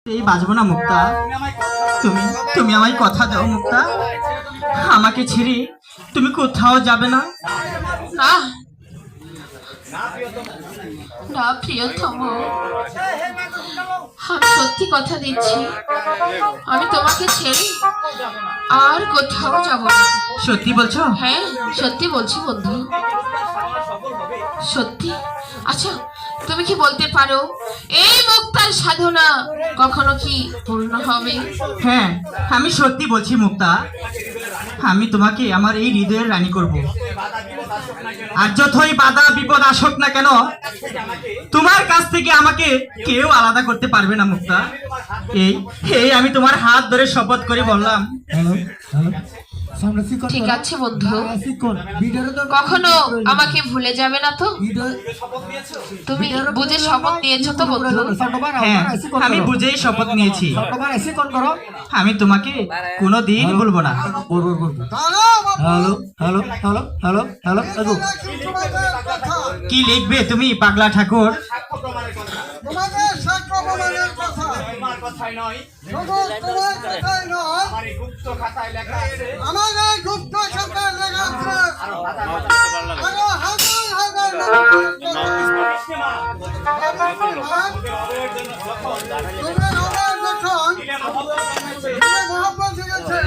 এই বাজবো না মুক্তা। তুমি তুমি আমায় কথা দাও মুক্তা, আমাকে ছেড়ে তুমি কোথাও যাবে না। না না প্রিয়তম, আমি সত্যি কথা দিচ্ছি, আমি তোমাকে ছেড়ে আর কোথাও যাব না। সত্যি বলছো? হ্যাঁ সত্যি বলছি বন্ধু, সত্যি। আচ্ছা তুমি কি বলতে পারো এই মুক্তার সাধনা কখনো কি পূর্ণ হবে? হ্যাঁ আমি সত্যি বলছি মুক্তা, আমি তোমাকে আমার এই হৃদয়ের রানী করব। আর যতই বাধা বিপদ আসুক না কেন, তোমার কাছ থেকে আমাকে কেউ আলাদা করতে পারবে না মুক্তা। এই এই আমি তোমার হাত ধরে শপথ করে বললাম। ঠিক আছে বন্ধু, কখনো আমাকে ভুলে যাবে না তো? তুমি বুঝে শপথ নিয়েছো তো বন্ধু? হ্যাঁ আমি বুঝেই শপথ নিয়েছি, আমি তোমাকে কোনোদিন ভুলবো না। Hello hello hello hello hello hello, কি লিখবে তুমি পাগলা ঠাকুর? তোমাদের সাক্ষ্য প্রমাণের কথা শুধু তোমার কথাই নয়, আমাদের গুপ্ত খাতায় লেখা আছে, আরো হাজার হাজার মহাপ্রভু গেছে,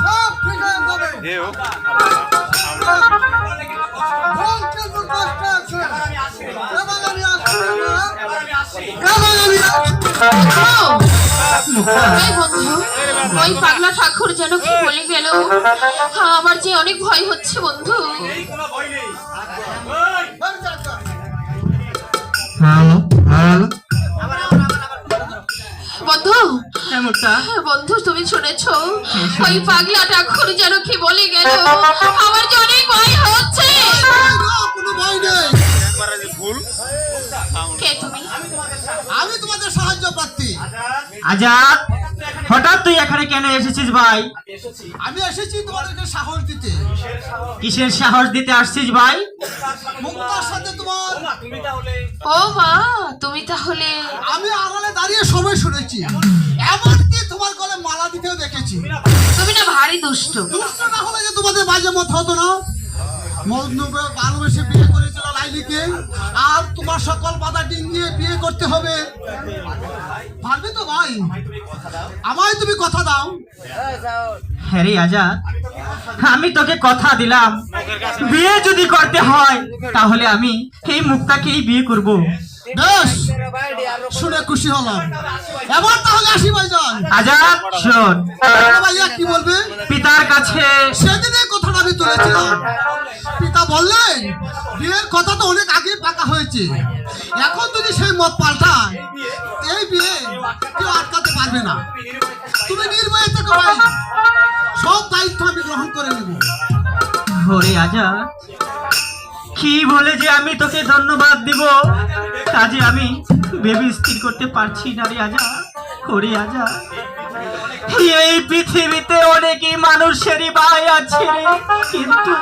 সব ঠিক হয়ে যাবে। ভুল কিন্তু কষ্ট আছে, এবার আমি আসছি না, এবার আমি এই বন্ধু, ওই পাগলা ঠাকুর যেন কি বলে গেল, আমার যে অনেক ভয় হচ্ছে বন্ধু। বন্ধু হ্যাঁ মুক্তা, বন্ধু তুমি শুনেছো ওই পাগলা ঠাকুর যেন কি বলে গেল, আমার যে অনেক ভয় হচ্ছে। কোনো ভয় নেই, কে তুমি? আমি তোমাদের সাহায্য প্রার্থী। আজাদ হঠাৎ তুই এখানে কেন এসেছিস ভাই? আমি এসেছি তোমাদেরকে সাহস দিতে। কিসের সাহস দিতে আসছিস ভাই? মুক্তার সাথে তোমার, ও মা তুমি তাহলে? আমি আড়ালে দাঁড়িয়ে সবাই শুনেছি, এমনকি তোমার গলে মালা দিতেও দেখেছি। তুমি না ভারী দুষ্ট। দুষ্ট না হলে যে তোমাদের বাজে মত হতো না। মজনুকে ভালোবেসে বিয়ে করেছিল লাইলিকে, আর তোমার সকল বাধা ডিঙিয়ে বিয়ে করতে হবে। পারবে তো ভাই? আমায় তুমি কথা দাও। হ্যাঁ রে আজাদ, আমি তোকে কথা দিলাম, বিয়ে যদি করতে হয় তাহলে আমি এই মুক্তাকেই বিয়ে করব। বেশ, শুনে খুশি হলাম। এবার তাহলে আসি ভাইজান। আজাদ শোন, ভাইয়া কি বলবে? পিতার কাছে সেদিনে কথাটা আমি তুলেছিলাম, পিতা বললেন বিয়ের কথা তো অনেক আগে পাকা হয়েছে, এখন যদি সেই মত পাল্টায় এই বিয়ে কেউ আটকাতে পারবে না। তুমি নির্ভয়ে থেকো ভাই, সব দায়িত্ব আমি গ্রহণ করে নেব। ওরে আজাদ, কি বলে যে আমি তোকে ধন্যবাদ দিব কাজে আমি ভেবে স্থির করতে পারছি না রে আজাদ। ওরে আজাদ, এই পৃথিবীতে অনেকই মানুষেরই ভাই আছে রে, কিন্তু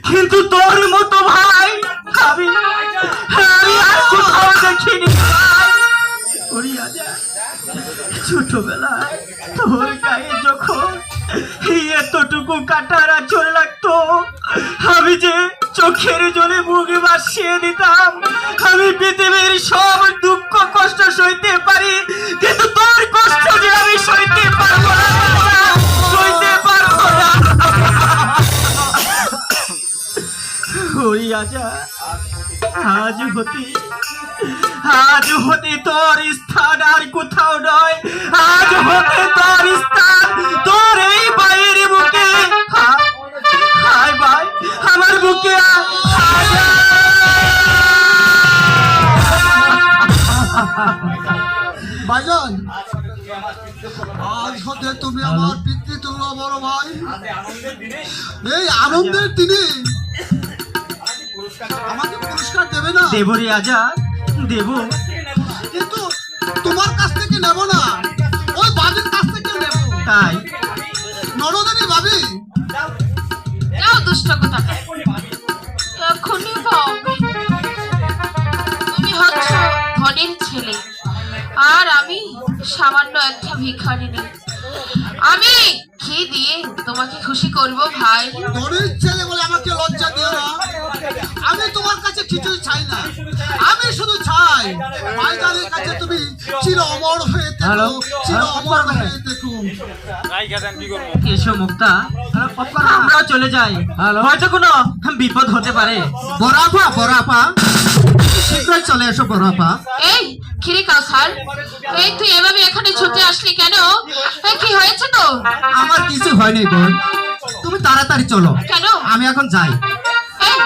কিন্তু তোর মতো ভাই আমি আমি আর কোথাও দেখিনি ভাই। ওরে আজাদ, ছোটবেলায় তোর গায়ে যখন এতটুকু কাটার আঁচড় লাগতো, আমি যে চোখের জলে মুখ ভাসিয়ে দিতাম। আমি পৃথিবীর সব দুঃখ কষ্ট সইতে পারি, কিন্তু তোর কষ্ট যে আমি সইতে পারবো না, সইতে পারবো না। ওই আজাদ, আজ হতে তোর স্থান আর কোথাও নয়, আজ হতে তোর স্থান তোর এই বাইরে বুকে। হায় ভাই, আমার বুকে ভাইজান, আজ হতে তুমি আমার পিতৃতুল্য বড় ভাই। এই আনন্দের দিনে আমাকে পুরস্কার দেবে না? দেব রে আজাদ, দেব, কিন্তু তোমার কাছ থেকে নেব না, ওই বাবির কাছ থেকে নেব। তাই নরদিনী ভাবি, যাও দুষ্ট কথা, এখনই পাবে। তুমি হচ্ছ ধনের ছেলে, আর আমি সামান্য একটা ভিখারিনী, আমি কি দিয়ে তোমাকে খুশি করব ভাই? দরিদ্র ছেলে বলে আমাকে লজ্জা দিও না। আমি তোমার কাছে কিছুই চাই না, আমি শুধু চাই ভাইজানের কাছে তুমি চির অমর হয়ে থেকো, চির অমর হয়ে থেকো। এসো মুক্তা, আমরা চলে যাই, হয়তো কোনো বিপদ হতে পারে। বড়াপা বড়াপা, শীঘ্রই চলে এসো বড়াপা। এই খিরে কাউসার, এই তুই এভাবে এখানে ছুটে আসলি কেন? এই, কি হয়েছে তো? আমার কিছু হয়নি বোন, তুমি তাড়াতাড়ি চলো, কেন? আমি এখন যাই। এই,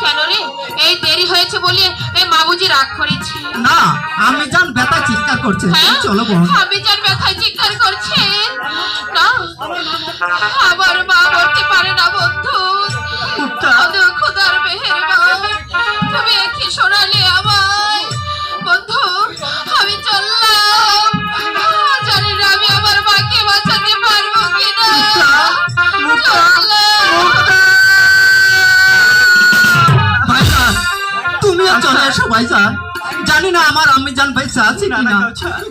কেন রে? এই দেরি হয়েছে বলে এই মাবুজি রাগ করেছে। না, আমি জান ব্যথা চিৎকার করছে, হ্যাঁ? তুমি চলো বোন। আমি যার ব্যথায় চিৎকার করছে না, আমার মা বলতে পারে না বন্ধু। মুক্তা, খোদা, খোদার মেহেরবান, তুমি কি শোনালে আমায় বন্ধু? আমি চললাম, জানি না আমি আমার মাকে বাঁচাতে পারবো কিনা। ভাইজান, তুমিও চলে এসো ভাইজান। জানি না আমার আম্মি জান বেঁচে আছে কিনা,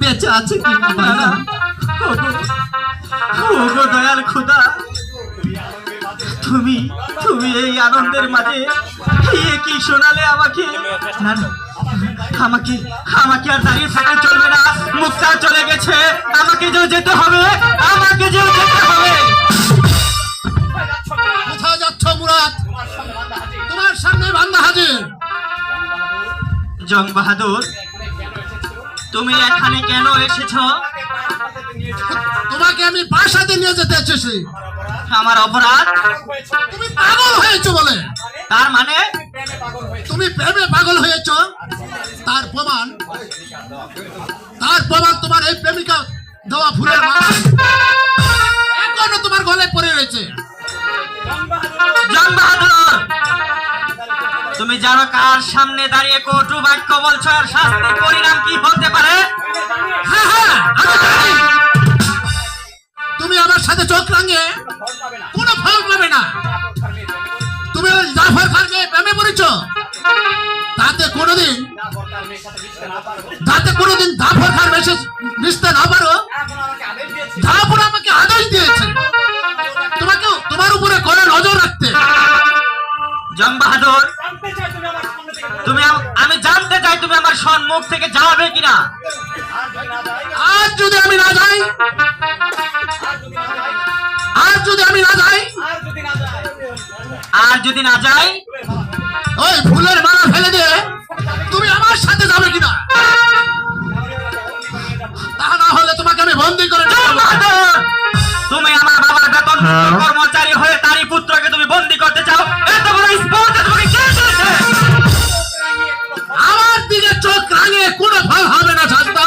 বেঁচে আছে কিনা ভাইজান। ওগো দয়াল খোদা, তুমি তুমি এই আনন্দের মাঝে কি শোনালে আমাকে? না না, আমাকে আমাকে আর দাঁড়িয়ে থাকলে চলবে না। মুক্তা চলে গেছে, আমাকে যে যেতে হবে, আমাকে যে যেতে হবে। কোথায় যাচ্ছ মুরাদ? তোমার সামনে বান্দা হাজির। জং বাহাদুর, তুমি এখানে কেন এসেছো? তোমাকে আমি প্রাসাদে নিয়ে যেতে এসেছি। আমার অপরাধ? তুমি পাগল হয়েছো বলে। তার মানে? তুমি প্রেমে পাগল হয়েছো, তার প্রমাণ তোমার এই প্রেমিকা দেওয়া ফুলের মালা এখনো তোমার গলায় পড়ে রয়েছে। জং বাহাদুর, তুমি জানো কার সামনে দাঁড়িয়ে কটু বাক্য বলছো আর শাস্তির পরিণাম কি হতে পারে? হ্যাঁ হ্যাঁ, আমি জানি। তুমি আমার সাথে চোখ রাঙিয়ে কোনো ফল পাবে না। তুমি ওই জাফর খানকে প্রেমে পড়েছো, তাতে কোনোদিন জাফর খান মিশতে না পারো। জাফর আমাকে আদেশ দিয়েছে তোমার উপরে করে নজর রাখতে। জং বাহাদুর, আমি জানতে চাই তুমি আমার সম্মুখ থেকে যাবে কিনা। আর যদি আমি না যাই, আর যদি না যাই, ওই ফুলের মালা ফেলে দিয়ে তুমি আমার সাথে যাবে কিনা? তা না হলে তোমাকে আমি বন্দি করে নেব। জং বাহাদুর, তুমি আমার বাবার বেতন কর্মচারী হয়ে তারই পুত্রকে তুমি বন্দী করতে চাও? এত বড় স্পর্ধা তোমাকে কে দিয়েছে? আমার দিকে চোখ রাঙিয়ে কোনো ফল হবে না শান্তা।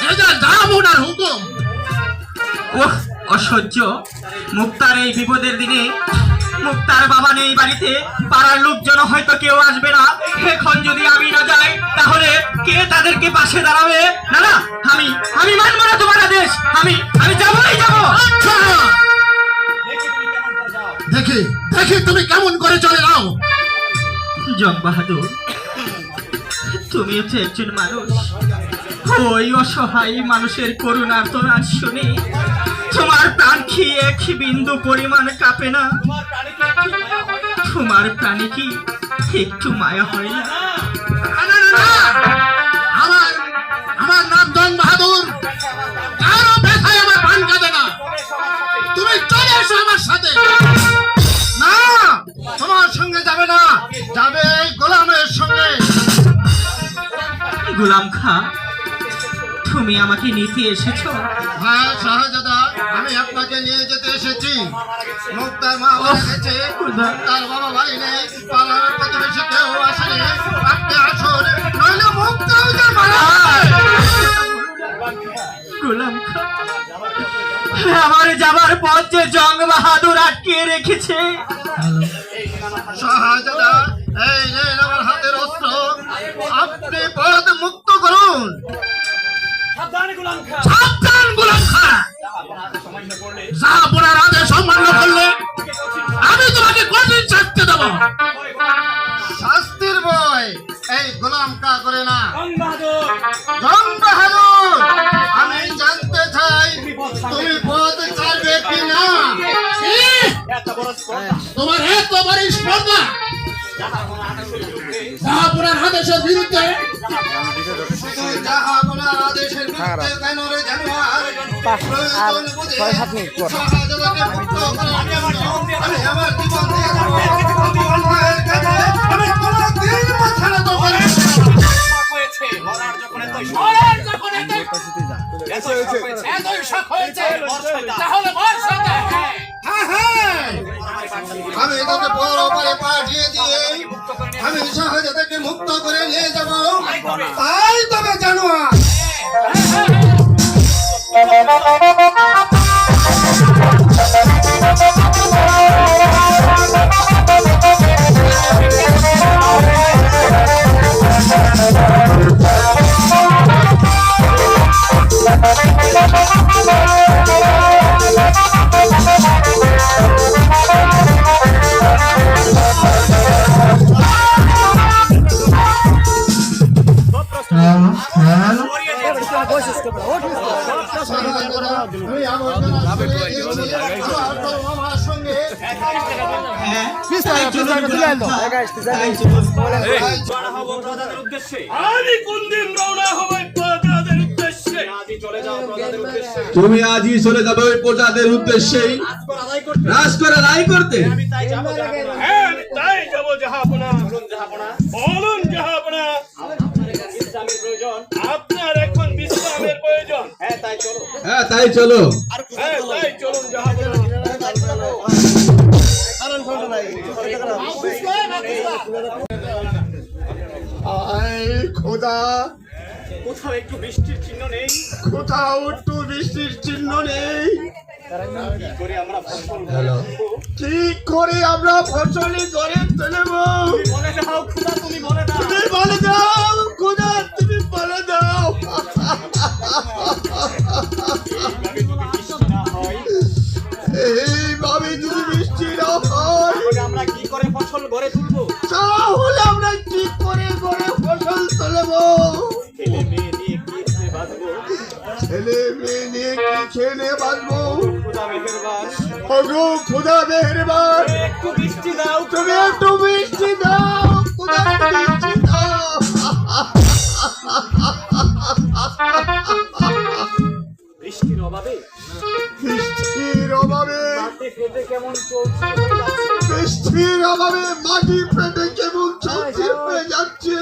এই যে জামুনার হুকুম। ওহ, অসহ্য। মুক্তার এই বিপদের দিনে মুক্তার বাবা নেই বাড়িতে, পাড়ার লোকজন হয়তো কেউ আসবে না। এখন যদি আমি না যাই তাহলে কে তাদেরকে পাশে দাঁড়াবে? না না, আমি মানবো না তোমার আদেশ। আমি যাবোই যাবো। আচ্ছা, দেখি তুমি কেমন করে চলে যাও। জং বাহাদুর, তুমি হচ্ছে একজন মানুষ, ওই অসহায় মানুষের করুণার তোরার শুনে তোমার প্রাণ কি এক বিন্দু পরিমাণ কাঁপে না? তোমার প্রাণে কি একটু মায়া হয় না? আমার নাম জং বাহাদুর, কারো ব্যথায় আমার প্রাণ কাঁদে না। তুমি চলে এসো আমার সাথে। না, তোমার সঙ্গে যাবে না, যাবে এই গোলামের সঙ্গে। গোলাম খা, তুমি আমাকে নিতে এসেছো? হ্যাঁ শাহজাদা, আমি আপনাকে নিয়ে যেতে এসেছি। মুক্তার মা মারা গেছে, তার বাবা বাড়ি নেই, পালার প্রতিবেশী কেউ আসেনি। আপনি আসুন, নইলে মুক্তাও যে মারা গোলাম খা, আমার যাবার পথ যে জং বাহাদুর আটকে রেখেছে। শাহজাদা, এই নেন আমার হাতের অস্ত্র, আপনি পথ মুক্ত করুন। সাবধান গোলাম খা, যা আপনার আদেশ অমান্য করলে আমি তোমাকে কঠিন শাস্তি দেব। শাস্তির বই এই গোলাম কা করে না জং বাহাদুর আমি জানতে চাই তুমি পথ ছাড়বে কিনা তোমার এত বড় স্পর্ধা জাহাপুরার আদেশের বিরুদ্ধে জাহাপনার আদেশের বিরুদ্ধে কেন রে জানোয়ার প্রয়োজন বুঝে শাহজাদাকে মুক্ত করার জন্য আমি আমার জীবন দিয়ে দেব। অন্যায়ের কাজে আমি কোনোদিন মাথা নত করব না। আমি তোকে পরে পাঠিয়ে দিয়ে আমি শাহজাদাকে মুক্ত করে নিয়ে যাব, তাই তবে জানোয়ার। আমি আবর্জনা সরিয়ে দিয়েছি, আর তো আমার সঙ্গে হ্যাঁ তাই চলুন গোলাম খা, তাই চলুন। আমি কোন দিন রওনা হব প্রজাদের উদ্দেশ্যে? তুমি আজই চলে যাবে ওই প্রজাদের উদ্দেশ্যেই রাজকর আদায় করতে। হ্যাঁ আমি তাই যাবো জাহাপনা। বলুন জাহাপনা, আপনার এখন বিশ্রামের প্রয়োজন? হ্যাঁ তাই চলো। হ্যাঁ তাই চলুন জাহাপনা। আয় খোদা, কোথাও একটু বৃষ্টির চিহ্ন নেই? কোথাও একটু বৃষ্টির চিহ্ন নেই। কি করে আমরা ফসলি করে তুলব? বলে যাও খোদা, তুমি বলে দাও। তুমি বলে দাও খোদা, তুমি বলে দাও। এইভাবে যদি বৃষ্টি না হয় আমরা কি করে ফসল গড়ে তুলবো? তাহলে আমরা কি করে করে ফসল তুলব? ছেলে মেয়ে নিয়ে কি খেয়ে বাঁচবো? ছেলে মেয়ে নিয়ে কি খেয়ে বাঁচবো? খোদা মেহেরবান, ওগো খোদা মেহেরবান, একটু বৃষ্টি দাও। তুমি একটু বৃষ্টি দাও খোদা, বৃষ্টি দাও। বৃষ্টির অভাবে বৃষ্টির অভাবে মাটি ফেটে কেমন চলছে? বৃষ্টির অভাবে মাটি ফেটে কেমন চলছে হয়ে যাচ্ছে।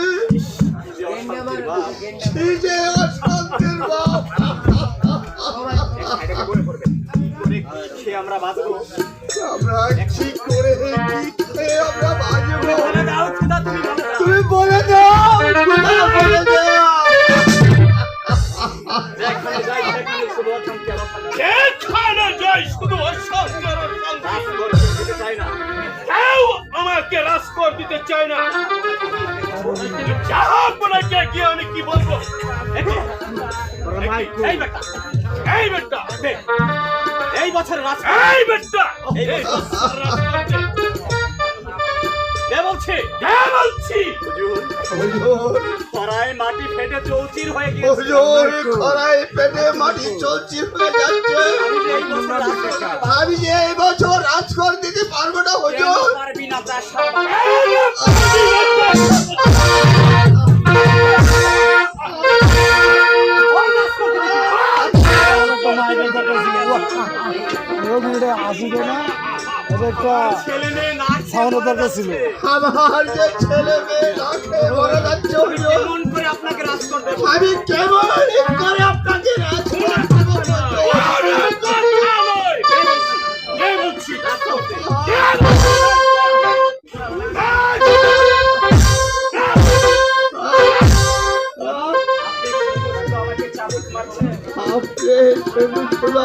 এই যে অশান্তির বাপ, খেয়ে আমরা বাঁচবো? আমরা কি করে কি খেয়ে আমরা বাঁচবো? বলে দাও খোদা, তুমি বলে দাও। তুমি বলে দাও খোদা, বলে দাও। যেখানে যাই সেখানে শুধু অশান্তি আর অশান্তি। যেখানে যাই শুধু অশান্তি আর অশান্তি। রাজকর দিতে চাই না, কেউ আমাকে রাজকর দিতে চায় না। জাহাপনাকে গিয়ে আমি কি বলবো? এই বেটা, এই বেটা, এই বছর রাজকর, এই বেটা, এই বছর রাজকর কে বলছে? কে বলছি? হুজুর, খরায় মাটি ফেটে চৌচির হয়ে গেছে। হুজুর, খরায় পেটে মাটি চৌচির হয়ে যাচ্ছে। আমি যে এই বছর রাজকর দিতে পারবো না হুজুর। পারবি না চাষ। ছেলে মেয়ে না আমার যে ছেলে মেয়ে না খেয়ে মরে যাচ্ছে হুজুর। কেমন করে আপনাকে রাজকর দেব? আমি কেমন করে আপনাকে রাজকর দেব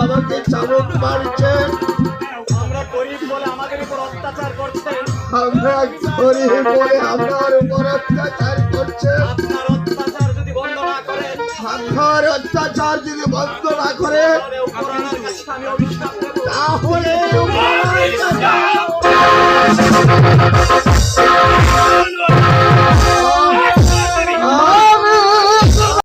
আমাকে চাবুক মারছেন। আমরা গরিব বলে আমাদের উপর অত্যাচার করছেন। আমরা গরিব বলে আমার উপর অত্যাচার করছেন। আপনার অত্যাচার যদি বন্ধ না করেন, আপনার অত্যাচার যদি বন্ধ না করে তাহলে উপরওয়ালার কাছে আমি অভিশাপ দেব। তাহলে